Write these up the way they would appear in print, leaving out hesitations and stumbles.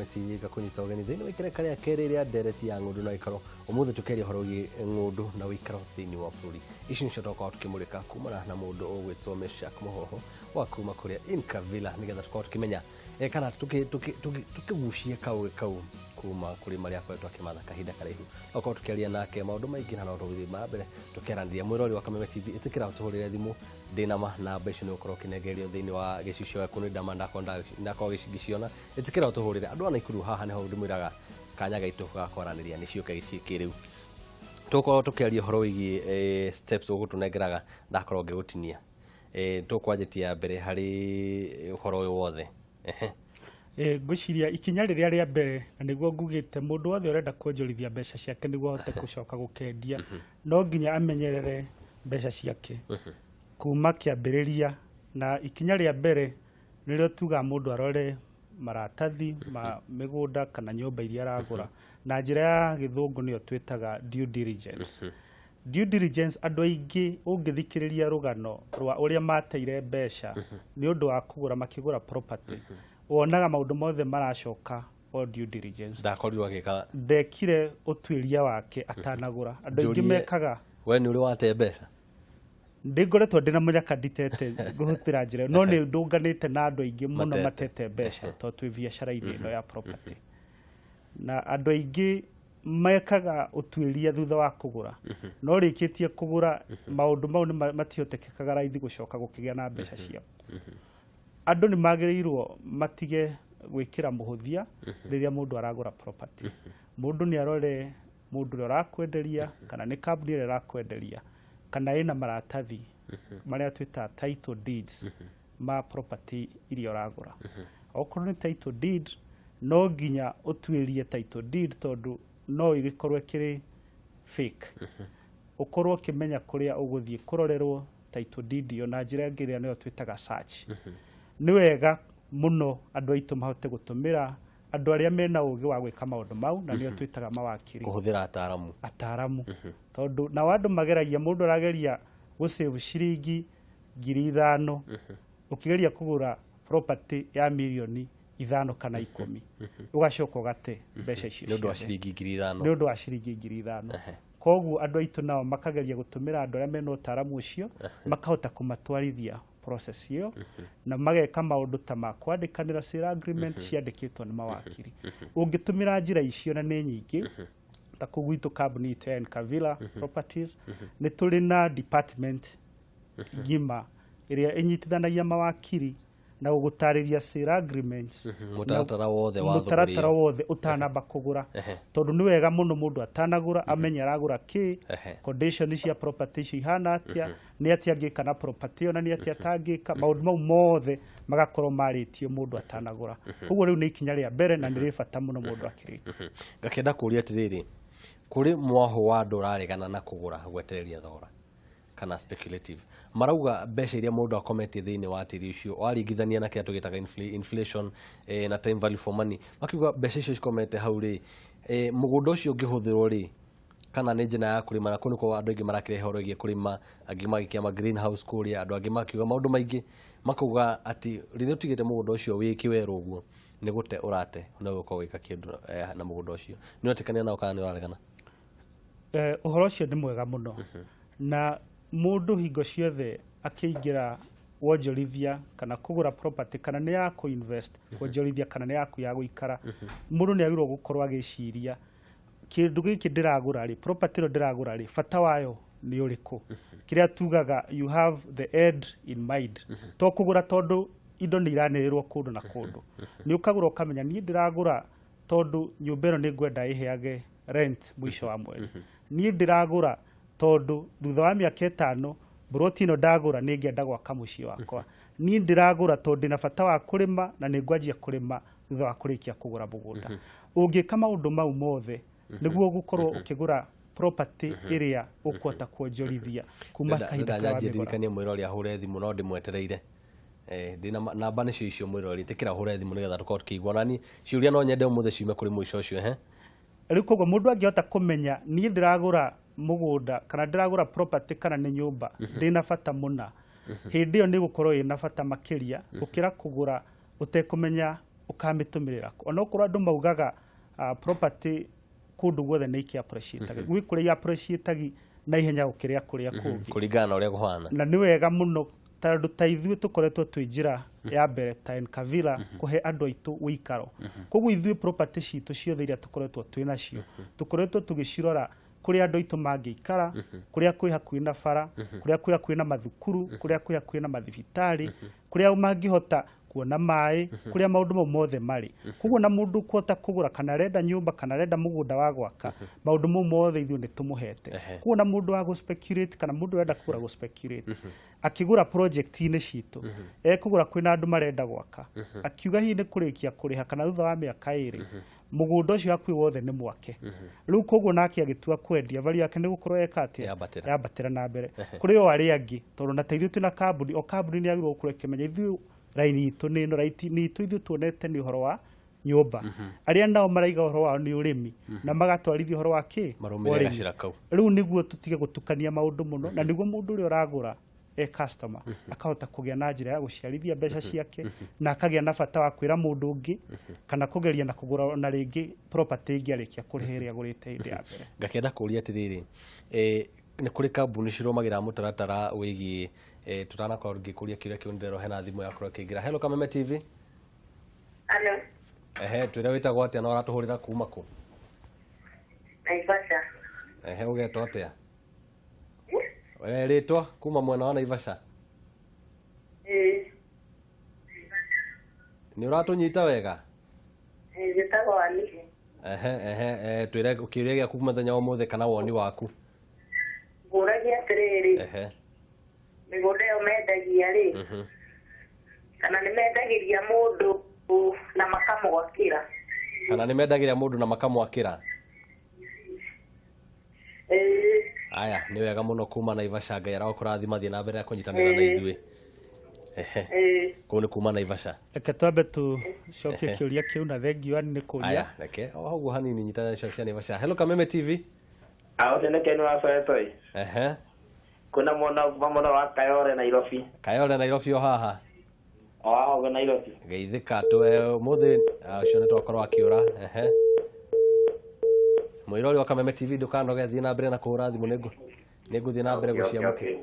metinyika kunyita ugeni thini wikire karia keriria dereti ya ngundu na uikaro umuthe tukeria horo gi ngundu na uikaro thini wa buri ici nicio toka tukimurika kumana na mundu ugwitwo Meshak Muhoho wa kuma kuria Inkavilla nigetha tukorwo tukimenya kana tukigushie kau kuma kuri maria kwetwa kimatha kahinda karaihu okorwo tukiaria nake maundu maingi na no tugithi mambere tukiarandia mwirori wa Kameme TV itikira utuhurire thimu ndinama na mbeca ni ukorwo kinegerio thini wa gicicio yaku ni ndama ndako giciciona itikira utuhurire andu ana ikuru haha neho ndimwiraga kanya gaitu gakwaraniria ni ciuka giciki riu tuko tukiaria horo wigi steps ugutunengeraga ndakorwo ngigutinia tukwanjitia mbere hari horo uyu wothe ngwiciria ikinya riria ria mbere na niguo ngugite mundu wothe urenda kuonjorithia mbeca ciake niguo ahote gucoka gukendia no nginya amenyerere mbeca ciake kuma kiambiriria na ikinya ria mbere nirio tuga mundu arore maratathi ma migunda kana nyumba iria aragura na njira ya githungu niyo twitaga due diligence. Due diligence andu aingi ungithikiriria rugano rwa uria mateire mbeca ni undu wa kugura makigura property wonaga maundu mothe maracoka o due diligence ndakorirwo agika ndekire utwiria wake atanagura andu aingi mekaga we ni uri wate mbeca ndigore ndina munyaka nditete guhutira njira no ni ndunganite na andu aingi muno matete mbeca to twi biashara-ini ino ya property na andu aingi mekaga utwiria thutha wa kugura no rikitie kugura maundu mau matihotekekaga raithi gucoka gukigia na mbeca ciao andu ni magirirwo matige gwikira muhuthia riria mundu aragura property mundu ni arore mundu uri arakwenderia kana ni kambuni iri arakwenderia kana ina maratathi maria twita title deeds ma property iria uragura okorwo ni title deed no nginya utwirie title deed tondu no igikorwo kiri fake ukorwo kimenya kuria uguthie kurorerwo title deed yo na njira ngiria niyo twitaga search ni wega muno andu aitu mahote gutumira andu aria mena ugi wa gwika maundu mau na niyo twitaga mawakiri kuhuthira ataramu tondu na wandu mageragia mundu arageria gusave ciringi 5,000 ukigeria kugura property ya milioni 5 kana 10 ugacoka ugate mbeca icio ni undu wa ciringi 5,000 ni undu wa ciringi 5,000 koguo andu aitu nao makageria gutumira andu aria mena utaramu ucio makahota kumatwarithia process iyo na mageka maundu ta makwandikanira sale agreement ciandikitwo ni mawakiri ungitumira njira icio na ni nyingi ta kugwitu kambuni ito ya Inkavilla Properties ni turi na department ngima iria inyitithanagia mawakiri na gugutariria sale agreements mutaratara wothe utanamba kugura tondu ni wega muno mundu atanagura amenya aragura ki condition cia property cihana atia ni atia ngika na property ona ni atia atangika maundu mau mothe magakorwo maritio mundu atanagura koguo riu ni ikinya ria mbere na ni ri bata muno mundu akirika ngakenda kuria atiriri kuri mwaho wa andu raregana na kugura gwetereria thogora kana speculative marauga mbeca iria mundu akometie thiini wa tiri ucio waringithania na kia tugitaga inflation na time value for money makiuga mbeca icio cikomete hau ri mugunda ucio ungihuthirwo ri kana ni njina ya kurima na kunu kwa andu aingi marakire horo igie kurima angi magikia ma greenhouse kuria andu angi makiuga maundu maingi makuga ati riria utigite mugunda ucio wiki weru uguo ni gute urate na gukorwo wika kindu na mugunda ucio ni utikania nao kana ni waregana uhoro ucio ni mwega muno na mundu hingo ciothe akiingira wonjorithia kana kugura property kana ni ya ku invest wonjorithia kana ni yaku ya guikara mundu ni agirwo gukorwo agiciria kindu giki ndiragura ri property ro ndiragura ri fata wayo ni uriku kiria tugaga you have the end in mind to kugura tondu indo ni iranirwo kundu na kundu ni ukagura ukamenya ni ndiragura tondu nyumba ino ni ngwenda iheage rent mwisho wa mweri ni ndiragura tondu thutha wa miaka 5 broti ino ndagura ni ngenda gwaka mucii wakwa ni ndiragura tondu na bata wa kurima na ni ngwanjia kurima thutha wa kurikia kugura mugunda ungika maundu mau mothe niguo gukorwo ukigura property iria ukwota kuonjorithia kuma kahinda ka ndirikania mwirori ahure thimu no ndimwetereire ndina namba nicio icio mwirori tikira hure thimu nigetha tukorwo tukiguanani ciuria no nyende umuthe ciume kuri mwisho ucio riu koguo mundu angihota kumenya ni ndiragura mugunda kana ndiragura property kana ni nyumba ndina bata muna hindi yo ni gukorwo ina bata makiria ukira kugura utekumenya ukamitumira ono kura andu maugaga property kundu guothe ni iki appreciate gwi kuria appreciate na ihenya gukiria kuria kungi kuringana uria guhana na ni wega muno tondu ta ithuĩ tukoretwo twĩ njĩra ya mbere ta Nkavira kuhe andu aitu uikaro koguo ithuĩ property citu ciothe iria tukoretwo twĩ nacio tukoretwo tugicirora kuria andu aitu mangĩikara kuria kwĩ hakuhĩ na bara kuria kwĩ hakuhĩ na mathukuru kuria kwĩ hakuhĩ na mathibitari kuria mangĩhota kuona mai kuria maundu mau mothe mari koguo na mundu kuhota kugura kana renda nyumba kana renda mugunda wa gwaka maundu mau mothe ithuĩ ni tumuhete koguo na mundu wa go speculate kana mundu renda kugura go speculate akigura project ine citu ekugura kwina andu marenda gwaka akiuga hi ni kurikia kuriha kana thutha wa miaka iri mugunda ucio akui wothe ni mwake riu koguo nake agitua kwendia value yake ni gukorwo ekatia yabatira na mbere kuri o ari angi tondu na teithio tuna kambuni o kambuni ni agirwo gukorwo ikimenya ithuĩ raini itu ni no right ni itu ithu tuonete ni uhoro wa nyumba aria nao maraiga uhoro wa ni urimi na magatwarithia uhoro wa ki marumire gacira kau riu niguo tutige gutukania maundu muno na niguo mundu uri uragura customer akahota kugia na njira ya guciarithia mbeca ciake na akagia na bata wa kwira mundu ungi kana kugeria na kugura na ringi property ingi arikia kurihiria gurite indi ya mbere ngakenda kuria atiriri ni kuri kambuni ciromagira mutaratara wigi tutana kwa ngikuria kiria kiundero hena thimu yakoro kiingira hello Kameme TV Allo twira witagwo atia na uratuhurira kuma ku Naivasha ugetwo atia ritwa kuma mwena wa Naivasha ni uratunyita wega Gitagwo Aniki twira ukiria gya kuma muthenya wa muthe kana woni waku nguragia atiriri migunda yo mendagia ri kana ni mendagiria mundu na makamwakira kana ni mendagiria mundu na makamwakira aya ni wega muno kuma Naivasha Ngai arakurathima thie na mbere ya kunyitanira na ithuĩ kuni kuma Naivasha reke twambe tu cokie kiuria kiu na thengio ani ni kuria aya reke oguo hanini nyitana na cia Naivasha hello Kameme TV tene kenu afetoi kuna mwana wa Kayole Nairobi o haha o Nairobi geithika twe muthi ucio ni twakorwo akiura mwirori wa Kameme TV ndukanoge thie na mbere na kuhura thimu niguthie na mbere guciamuke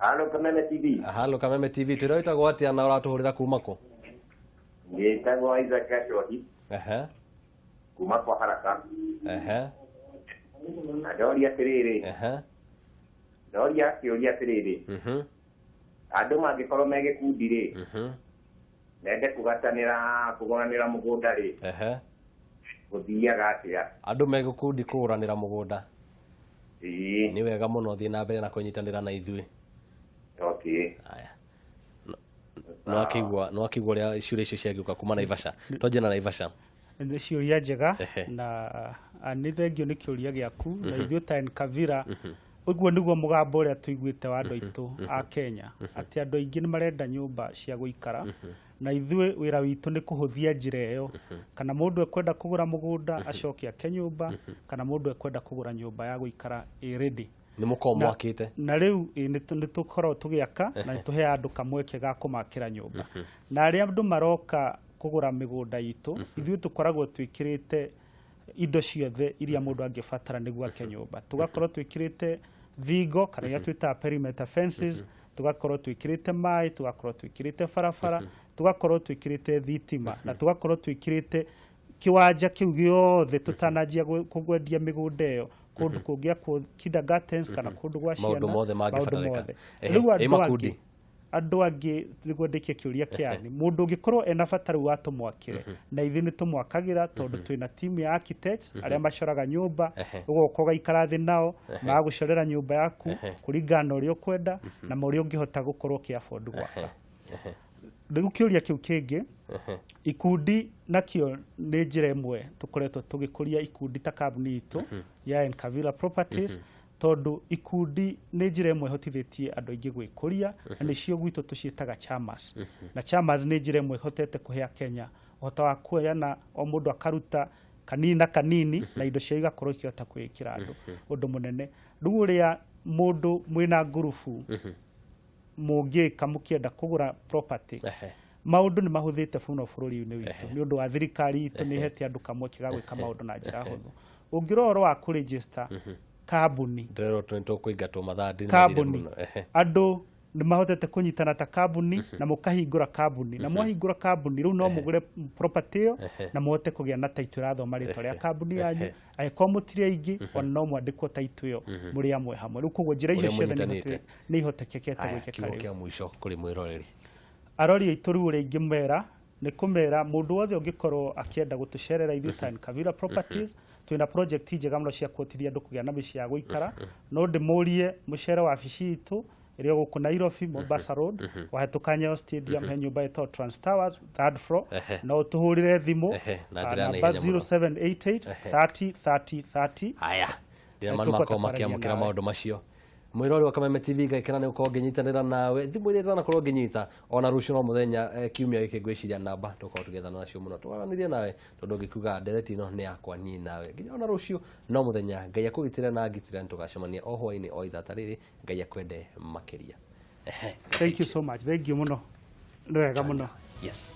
Hello Kameme TV twira witagwo atia na uratuhurira kuma ku ngitagwo Isaac Kashoti kuma kwa haraka Adoria tiriri Adoria kiuria tiriri andu mangikorwo megikundi ri nende kuguranira mugunda ri guthiaga atia andu megikundi kuguranira mugunda ni wega muno thie na mbere na kunyitanira na ithuĩ aya no akigwa ria ciuria icio ciagiuka kuma Naivasha toje na Naivasha ni ciuria njega na ni thengio ni kiuria giaku na ithuĩ ta Nkavira uguo niguo mugambo uria tuiguite wa andu aitu a Kenya ati andu aingi ni marenda nyumba cia guikara na ithuĩ wira witu ni kuhuthia njira iyo kana mundu ekwenda kugura mugunda acoke ake nyumba kana mundu ekwenda kugura nyumba ya guikara ready ni mukomo akite na riu ni tukorwo tugiaka na tuhe andu kamweke ga kumakira nyumba na aria andu maroka kugura migunda itu ithuĩ tukoragwo twikirite indo ciothe iria mundu angibatara niguo ake nyumba tugakorwo twikirite thigo kana ya twita perimeter fences tugakorwo twikirite mai tugakorwo twikirite farafara tugakorwo twikirite thitima na tugakorwo twikirite kiwanja kiu giothe tutanajia kugwendia migunda iyo kundu kungia kindergartens kana kundu gwa ciana maundu mothe mangibatarika riu andu angi niguo ndikie kiuria kiani mundu ungikorwo ena bataru wa tumwakire na ithi ni tumwakagira tondu twina team ya architects aria macoraga nyumba ugoka ugaikara thi nao magucorera nyumba yaku kuringana uria ukwenda na muri ungihota gukorwo ki afford gwaka riu kiuria kiu kingi ikundi nakio ni njira imwe tukoretwo tugikuria ikundi ta kambuni itu ya Nkavira Properties tondu ikundi ni njira imwe hotithitie andu aingi gwikuria na nicio gwitu tucietaga chamas na chamas ni njira imwe hotete kuhea Kenya uhota wa kuoyana o mundu akaruta kanini na indo cia igakorwo ikihota kwikira andu undu munene riu uria mundu mwina ngurubu mungika mukienda kugura property maundu ni mahuthite funo bururi-ini witu ni undu wa thirikari itu ni hete andu kamwe kigagwika maundu na njira huthu ungirora wa ku register kambuni ndero twento kuingatwo mathandi kambuni andu ni mahotete kunyitana ta kambuni na mukahingura kambuni na mwahingura kambuni riu no mugure property iyo na muhote kugia na title rathoma ritwa ria kambuni yanyu aiko mutire aingi ona no mwandikwo title iyo muri amwe hamwe riu koguo njira icio ciothe ni ihotekekete gwikika riu kia mwisho kuri mwiroreri arori aitu riu ringi mera ni kumera mundu wothe ungikorwo akienda gutucerera ithu ta Kavira Properties twina project njega muno cia kuotiria andu kugia na mici ya guikara no ndimurie mucere wa bici itu irio guku Nairobi Mombasa Road wahetuka Nyayo Stadium he nyumba ito Trans Towers third floor no utuhurire thimu namba 0788 30 30 30 haya ndio maana makoma kiamukira maundu macio mwirori wa Kameme TV gaikana ni uko nginyitanira nawe thimu ile tana korwo nginyita ona rucio no muthenya kiumia giki gwiciria namba tukorwo tugethana nacio muno twaranithia nawe tondu ngikuga ndereti no ni yakwa ni nawe nginya ona rucio no muthenya ngai akugitire na ngitire ntugacemania o hwaini o ithata riri ngai akwende makiria thank you so much thank you muno ndwega muno yes